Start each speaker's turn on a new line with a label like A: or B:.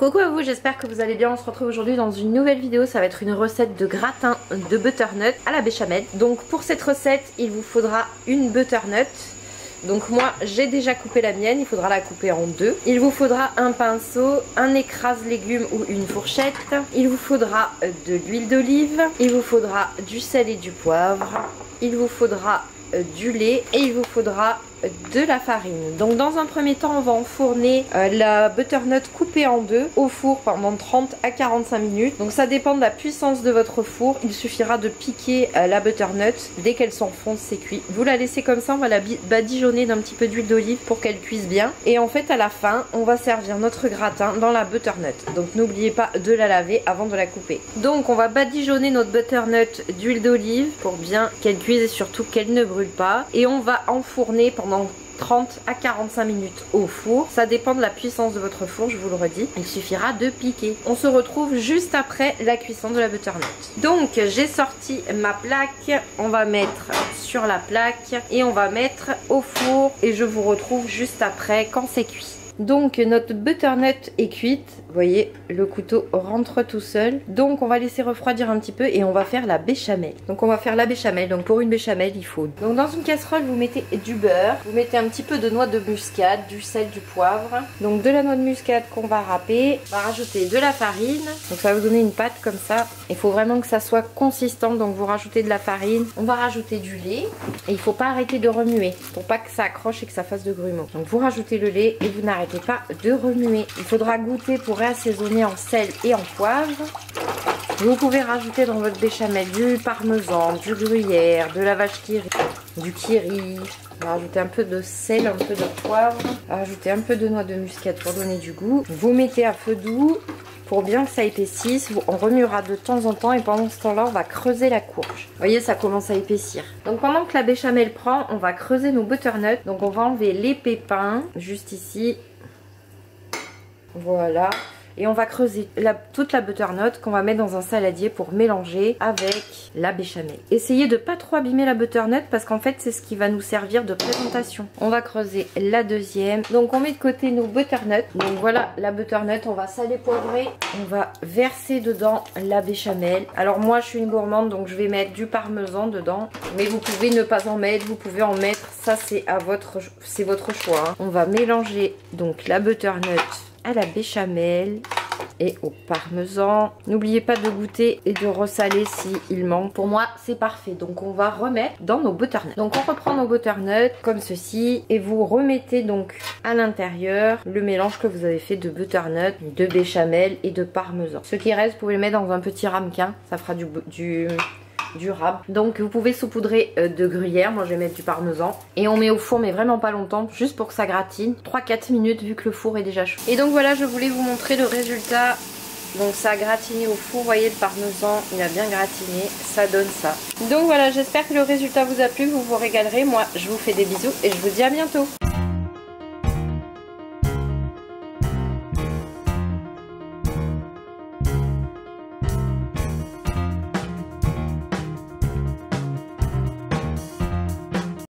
A: Coucou à vous, j'espère que vous allez bien. On se retrouve aujourd'hui dans une nouvelle vidéo. Ça va être une recette de gratin de butternut à la béchamel. Donc pour cette recette, il vous faudra une butternut. Donc moi j'ai déjà coupé la mienne, il faudra la couper en deux. Il vous faudra un pinceau, un écrase légumes ou une fourchette. Il vous faudra de l'huile d'olive. Il vous faudra du sel et du poivre. Il vous faudra du lait et il vous faudra de la farine. Donc dans un premier temps on va enfourner la butternut coupée en deux au four pendant 30 à 45 minutes. Donc ça dépend de la puissance de votre four. Il suffira de piquer la butternut. Dès qu'elle s'enfonce, c'est cuit. Vous la laissez comme ça, on va la badigeonner d'un petit peu d'huile d'olive pour qu'elle cuise bien. Et en fait à la fin on va servir notre gratin dans la butternut. Donc n'oubliez pas de la laver avant de la couper. Donc on va badigeonner notre butternut d'huile d'olive pour bien qu'elle cuise et surtout qu'elle ne brûle pas. Et on va enfourner pendant 30 à 45 minutes au four. Ça dépend de la puissance de votre four, je vous le redis. Il suffira de piquer. On se retrouve juste après la cuisson de la butternut. Donc j'ai sorti ma plaque. On va mettre sur la plaque et on va mettre au four. Et je vous retrouve juste après quand c'est cuit. Donc notre butternut est cuite, vous voyez le couteau rentre tout seul. Donc on va laisser refroidir un petit peu et on va faire la béchamel. Donc on va faire la béchamel, donc pour une béchamel il faut. Donc dans une casserole vous mettez du beurre, vous mettez un petit peu de noix de muscade, du sel, du poivre. Donc de la noix de muscade qu'on va râper, on va rajouter de la farine. Donc ça va vous donner une pâte comme ça. Il faut vraiment que ça soit consistant, donc vous rajoutez de la farine. On va rajouter du lait et il ne faut pas arrêter de remuer pour pas que ça accroche et que ça fasse de grumeaux. Donc vous rajoutez le lait et vous n'arrêtez pas de remuer. Il faudra goûter pour réassaisonner en sel et en poivre. Vous pouvez rajouter dans votre béchamel du parmesan, du gruyère, de la vache qui rit, du kiri. On va rajouter un peu de sel, un peu de poivre. On va rajouter un peu de noix de muscade pour donner du goût. Vous mettez à feu doux pour bien que ça épaississe. On remuera de temps en temps et pendant ce temps-là, on va creuser la courge. Vous voyez, ça commence à épaissir. Donc pendant que la béchamel prend, on va creuser nos butternuts. Donc on va enlever les pépins juste ici. Voilà. Et on va creuser toute la butternut qu'on va mettre dans un saladier pour mélanger avec la béchamel. Essayez de pas trop abîmer la butternut parce qu'en fait c'est ce qui va nous servir de présentation. On va creuser la deuxième. Donc on met de côté nos butternuts. Donc voilà la butternut, on va saler poivrer. On va verser dedans la béchamel. Alors moi je suis une gourmande donc je vais mettre du parmesan dedans. Mais vous pouvez ne pas en mettre, vous pouvez en mettre. Ça c'est votre choix. Hein. On va mélanger donc la butternut à la béchamel et au parmesan. N'oubliez pas de goûter et de ressaler s'il manque. Pour moi c'est parfait. Donc on va remettre dans nos butternuts. Donc on reprend nos butternuts comme ceci et vous remettez donc à l'intérieur le mélange que vous avez fait de butternut, de béchamel et de parmesan. Ce qui reste vous pouvez le mettre dans un petit ramequin. Ça fera durable. Donc vous pouvez saupoudrer de gruyère, moi je vais mettre du parmesan et on met au four mais vraiment pas longtemps, juste pour que ça gratine, 3-4 minutes vu que le four est déjà chaud. Et donc voilà, je voulais vous montrer le résultat. Donc ça a gratiné au four, vous voyez le parmesan il a bien gratiné, ça donne ça. Donc voilà, j'espère que le résultat vous a plu, vous vous régalerez, moi je vous fais des bisous et je vous dis à bientôt.